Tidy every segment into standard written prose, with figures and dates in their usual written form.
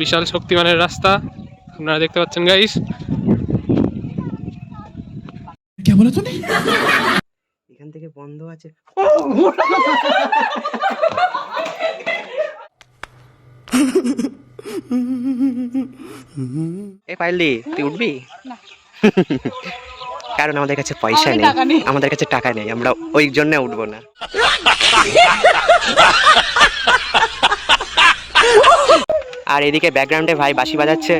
বিশাল শক্তিমানের রাস্তা আপনারা দেখতে পাচ্ছেন গাইস। क्या बोला तूने? এখান থেকে বন্ধ আছে। এ পাইলি তুই উঠবি না। কারণ আমাদের কাছে পয়সা নেই, আমাদের কাছে টাকা নেই, আমরা ওই জন্য উঠবো না। আর এদিকে ব্যাকগ্রাউন্ডে ভাই বাঁশি বাজাচ্ছে,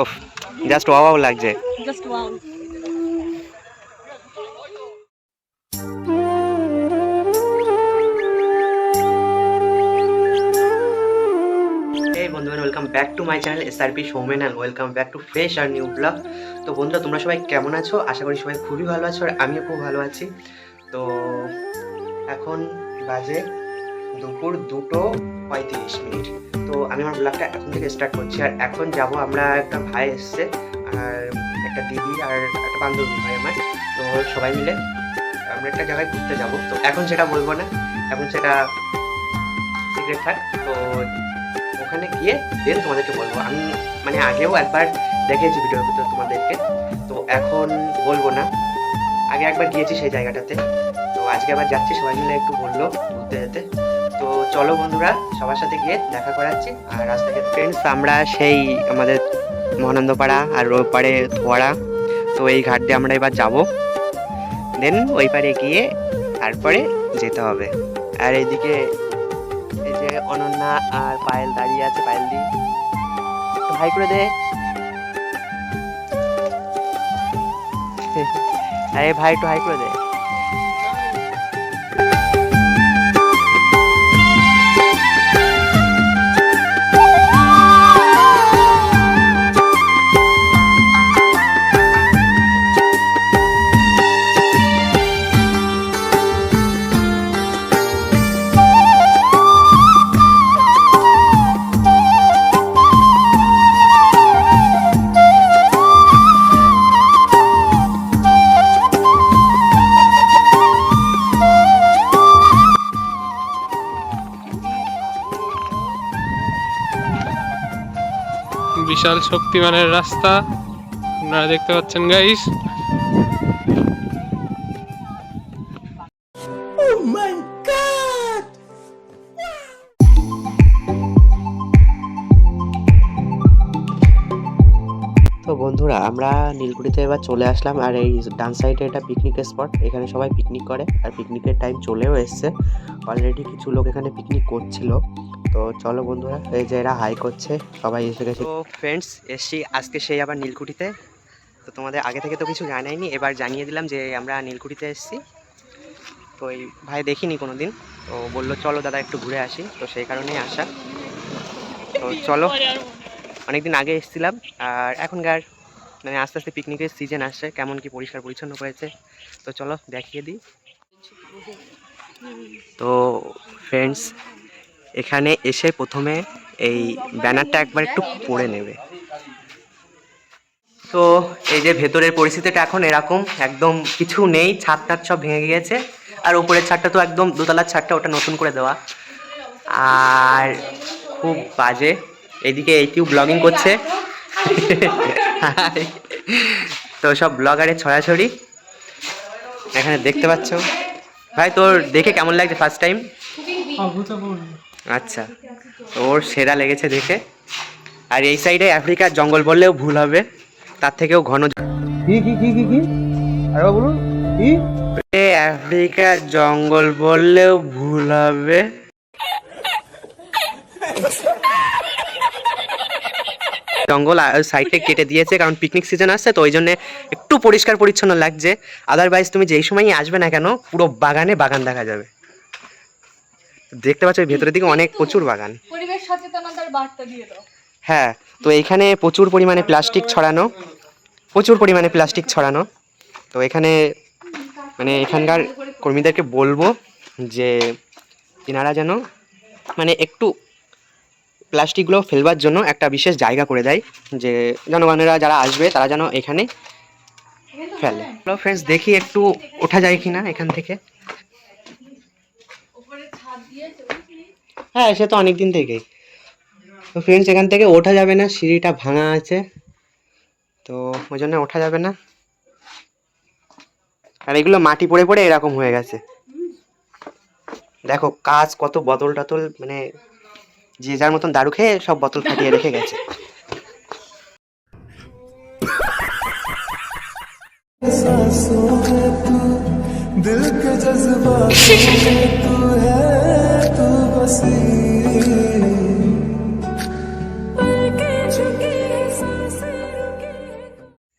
ওফ জাস্ট ওয়াও লাগছে। Just wow. এই বন্ধুরা, welcome back to my channel SRP Soumen and welcome back to fresh আর নিউ ব্লগ। তো বন্ধুরা, তোমরা সবাই কেমন আছো? আশা করি সবাই খুবই ভালো আছো আর আমিও খুব ভালো আছি। তো এখন বাজে দুপুর 2:35। তো আমি আমার ব্লগটা এখন থেকে স্টার্ট করছি। আর এখন যাব আমরা, একটা ভাই এসছে আর একটা দিদি আর একটা বান্ধবী ভাই আমার। তো সবাই মিলে আমরা একটা জায়গায় ঘুরতে যাব। তো এখন সেটা বলবো না, এখন সেটা সিক্রেট থাক। তো ওখানে গিয়ে দেন তোমাদেরকে বলবো। আমি মানে আগেও একবার দেখেছি ভিডিওর ভিতরে তোমাদেরকে, তো এখন বলবো না। আগে একবার গিয়েছি সেই জায়গাটাতে, তো আজকে আবার যাচ্ছি, সবাই মিলে একটু বললো ঘুরতে যেতে। তো চলো বন্ধুরা, সবার সাথে গিয়ে দেখা করাচ্ছি। আর রাস্তায় ফ্রেন্ডস, আমরা সেই আমাদের মহানন্দপাড়া আর ওই পাড়ে থোয়াড়া, তো এই ঘাট দিয়ে আমরা এবার যাবো। দেন ওই পাড়ে গিয়ে তারপরে যেতে হবে। আর এইদিকে এই যে অনন্যা আর পায়েল দাঁড়িয়ে আছে, পায়েল দি হাই করে দে। আরে ভাই একটু হাই করে দে। বিশাল শক্তিমানের রাস্তা আপনারা দেখতে পাচ্ছেন গাইস। তো বন্ধুরা, আমরা নীলকুঠিতে এবার চলে আসলাম। আর এই ডান সাইডে এটা পিকনিকের স্পট, এখানে সবাই পিকনিক করে। আর পিকনিকের টাইম চলেও এসছে, অলরেডি কিছু লোক এখানে পিকনিক করছিল। তো চলো বন্ধুরা, এই যে এরা হাই করছে, সবাই এসে গেছে। তো ফ্রেন্ডস, এসছি আজকে সেই আবার নীলকুঠিতে। তো তোমাদের আগে থেকে তো কিছু জানাইনি, এবার জানিয়ে দিলাম যে আমরা নীলকুঠিতে এসেছি। তো এই ভাই দেখিনি কোনো দিন, তো বললো চলো দাদা একটু ঘুরে আসি, তো সেই কারণেই আসা। তো চলো, অনেকদিন আগে এসেছিলাম আর এখনকার মানে আস্তে আস্তে পিকনিকের সিজন আসছে, কেমন কি পরিষ্কার পরিচ্ছন্ন করেছে, তো চলো দেখিয়ে দিই। তো ফ্রেন্ডস, এখানে এসে প্রথমে এই ব্যানারটা একবার একটু পড়ে নেবে। তো এই যে ভেতরের পরিস্থিতিটা এখন এরকম, একদম কিছু নেই, ছাদ টাদ সব ভেঙে গিয়েছে। আর উপরের ছাদটা তো একদম দোতলার ছাদটা, ওটা নতুন করে দেওয়া। আর খুব বাজে। এইদিকে এইটিও ব্লগিং করছে। তো সব ব্লগারের ছড়াছড়ি এখানে দেখতে পাচ্ছ। ভাই তোর দেখে কেমন লাগছে ফার্স্ট টাইম? আচ্ছা, ওর সেরা লেগেছে দেখে। আর এই সাইডে আফ্রিকার জঙ্গল বললেও ভুল হবে, তার থেকেও ঘন। আফ্রিকার জঙ্গল বললেও ভুল হবে। জঙ্গল সাইডে কেটে দিয়েছে, কারণ পিকনিক সিজন আসছে, তো ওই জন্য একটু পরিষ্কার পরিচ্ছন্ন লাগছে। আদারওয়াইজ তুমি যেই সময়ই আসবে না কেন, পুরো বাগানে বাগান দেখা যাবে। দেখতে পাচ্ছ ভেতরের দিকে অনেক প্রচুর বাগান। পরিবেশ সচেতনতার বার্তা দিয়ে দাও। হ্যাঁ, তো এখানে প্রচুর পরিমাণে প্লাস্টিক ছড়ানো, প্রচুর পরিমাণে প্লাস্টিক ছড়ানো। তো এখানে মানে এখানকার কর্মীদেরকে বলবো যে তিনারা যেন মানে একটু প্লাস্টিকগুলো ফেলবার জন্য একটা বিশেষ জায়গা করে দেয়, যে জনগণেরা যারা আসবে তারা যেন এখানে ফেলে। হ্যালো ফ্রেন্ডস, দেখি একটু ওঠা যায় কিনা এখান থেকে। হ্যাঁ, সে তো অনেক দিন থেকেই তো ফ্রেন্ডস এখান থেকে ওঠা যাবে না, সিঁড়িটা ভাঙা আছে, তো ওই জন্য ওঠা যাবে না। আর এগুলো মাটি পড়ে পড়ে এরকম হয়ে গেছে। দেখো কাজ কত বোতল টতল, মানে যে যার মতন দারু খেয়ে সব বোতল ফাটিয়ে রেখে গেছে।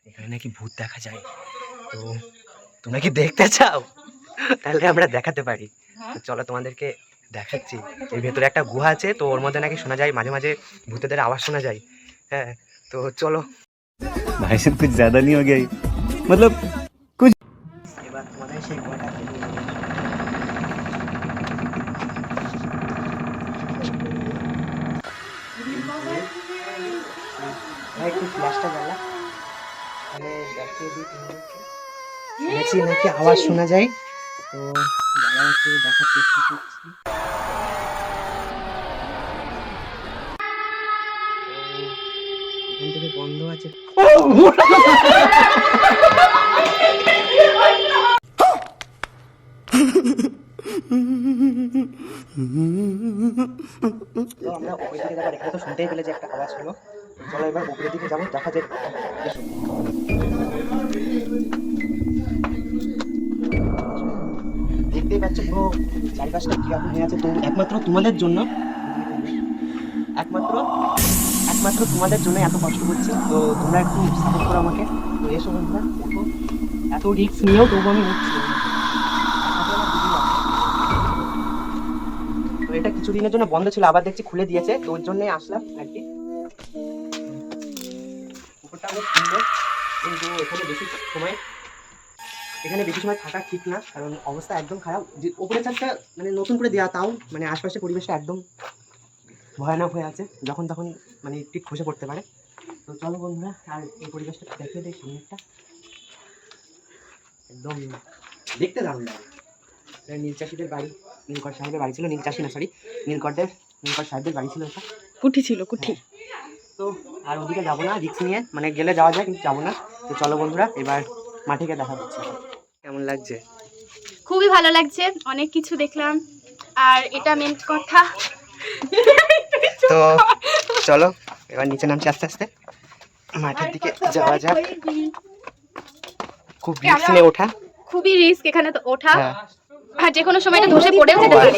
এখানে নাকি ভূত দেখা যায়, তো তোমরা কি দেখতে চাও? তাহলে আমরা দেখাতে পারি। তো চলো তোমাদেরকে দেখাচ্ছি। এর ভেতরে একটা গুহা আছে, তো ওর মধ্যে নাকি শোনা যায় মাঝে মাঝে ভূতেদের আওয়াজ শোনা যায়। হ্যাঁ, তো চলো। भाई साहब कुछ ज्यादा नहीं हो गया ये? मतलब कुछ। এবার তোমাদের সেই গুহাটা একটু ফ্ল্যাশটা জ্বালা, তাহলে দেখিয়ে দিই তোমাদেরকে। শুনেছি নাকি আওয়াজ শোনা যায়, তো দাঁড়াও একটু দেখার চেষ্টা করছি। এখান থেকে বন্ধ আছে। তো আমরা উপরের দিকে যাবো, এখানে তো শুনতেই পেলে যে একটা আওয়াজ হলো। চলো এবার উপরের দিকে যাবো, দেখা যায়। দেখতেই পাচ্ছ পুরো চারিপাশটা কিরকম হয়ে আছে, তো একমাত্র তোমাদের জন্য, একমাত্র তোমাদের জন্য এত কষ্ট করছি, তো তোমরা একটু সাপোর্ট করো আমাকে। তো এসো বন্ধুরা, দেখো এত রিস্ক নিয়েও তবু আমি উঠছি। তো এটা কিছুদিনের জন্য বন্ধ ছিল, আবার দেখছি খুলে দিয়েছে, তো ওর জন্যই আসলাম আর কি। পুকুরটা অনেক সুন্দর, কিন্তু এখানে বেশি সময় থাকা ঠিক না, কারণ অবস্থা একদম খারাপ। যে ওপরে ছাদটা মানে নতুন করে দেওয়া, তাও মানে আশপাশের পরিবেশটা একদম ভয়ানক হয়ে আছে, যখন তখন মানে ঠিক খসে পড়তে পারে। তো চলো বন্ধুরা, আর এই পরিবেশটা দেখে দেয় সামনেরটা, একদম দেখতে দারুণ লাগে। নীলচাষীদের বাড়ি, নীলকর সাহেবের বাড়ি ছিল, নীলচাষী না সরি, নীলকর সাহেবদের বাড়ি ছিল এটা। কুঠি ছিল, কুঠি। তো আর ওদিকে যাবো না, রিস্ক নিয়ে, মানে গেলে যাওয়া যায় কিন্তু যাবো না। তো চলো বন্ধুরা, এবার মাঠে গিয়ে দেখা হচ্ছে। কেমন লাগছে? খুবই ভালো লাগছে, অনেক কিছু দেখলাম, আর এটা মেন কথা। তো চলো এবার নিচে নামছি আস্তে আস্তে, মাঠের দিকে যাওয়া যাক। খুব রিস্ক নিয়ে ওঠা, খুবই রিস্ক এখানে তো ওঠা, হ্যাঁ। আর যে কোনো সময় এটা ধসে পড়েও যেতে পারে।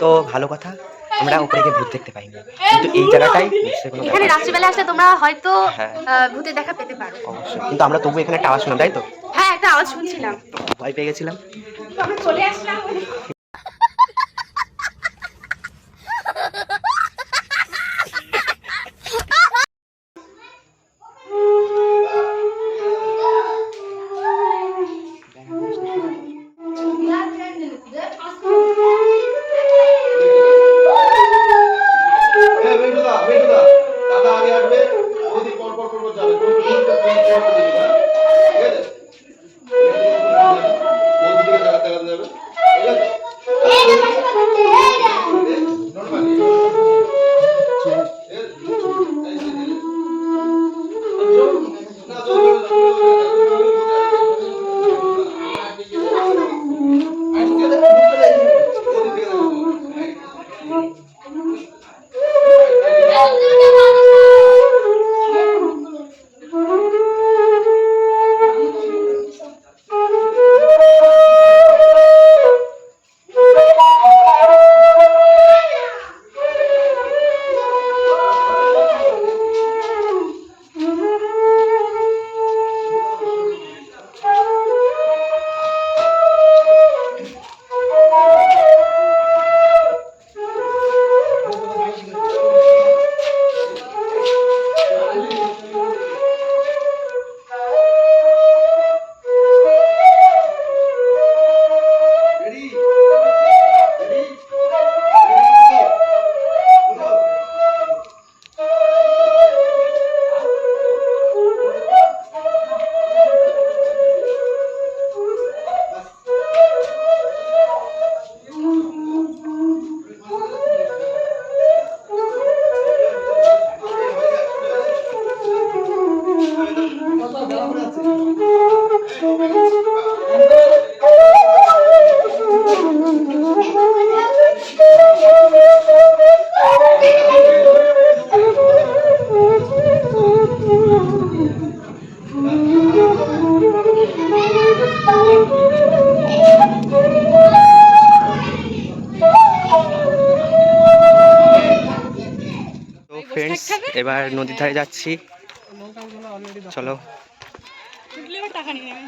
তো ভালো কথা, আমরা উপরে গিয়ে ভূত দেখতে পাইনি, কিন্তু এই জায়গাটাই নিশ্চয়ই কোনো এখানে ব্যাপার। রাত্রিবেলা আসলে তোমরা হয়তো হ্যাঁ। ভূতের দেখা পেতে পারো। অবশ্যই, কিন্তু আমরা তবু এখানে একটা আওয়াজ শুনলাম, তাই তো হ্যাঁ, একটা আওয়াজ শুনছিলাম, ভয় পেয়ে গেছিলাম। আমরা চলে আসলাম। দাদা আগে আসবে, ওদিকে পর পর করবো যাবে, ওদিকে দেখাতে যাবে, এবার নদীর ধারে যাচ্ছি, চলো। টাকা নিয়ে নেবে।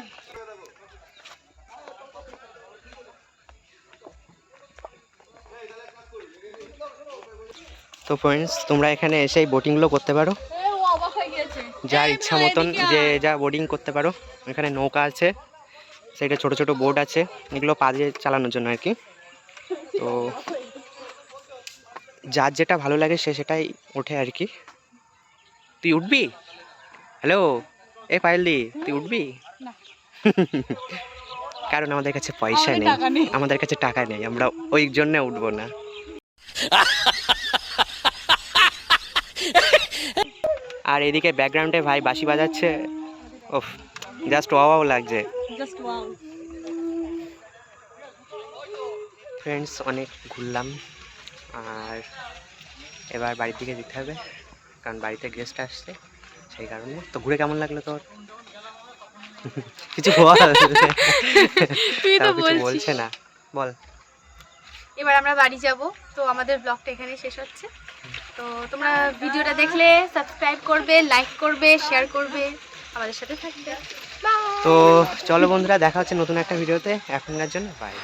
তো ফ্রেন্ডস, তোমরা এখানে এসেই বোটিংগুলো করতে পারো, ও অবাক হয়ে গেছে। যার ইচ্ছা মতন যে যা বোটিং করতে পারো। এখানে নৌকা আছে, সাইডে ছোট ছোট বোট আছে, এগুলো পা দিয়ে চালানোর জন্য আর কি। তো যার যেটা ভালো লাগে সে সেটাই ওঠে আর কি। তুই উঠবি? হ্যালো, এ পায়েলদি, তুই উঠবি? কারণ আমাদের কাছে পয়সা নেই, আমাদের কাছে টাকা নেই, আমরা ওই জন্য উঠবো না। আর এদিকে ব্যাকগ্রাউন্ডে ভাই বাঁশি বাজাচ্ছে, ওফ জাস্ট ওয়াও লাগছে। Just wow. ফ্রেন্ডস, অনেক ঘুরলাম, আর এবার বাড়ির দিকে যেতে হবে, কারণ বাড়িতে গেস্ট আসছে, সেই কারণে। তো ঘুরে কেমন লাগলো তোর? কিছু বল। তুই তো তাও কিছু বলছিস। বলছে না, বল। এবার আমরা বাড়ি যাব, তো আমাদের ব্লগটা এখানেই শেষ হচ্ছে। তো তোমরা ভিডিওটা দেখলে সাবস্ক্রাইব করবে, লাইক করবে, শেয়ার করবে, আমাদের সাথে থাকবে। বাই। তো চলো বন্ধুরা, দেখা হচ্ছে নতুন একটা ভিডিওতে, এখনকার জন্য বাই।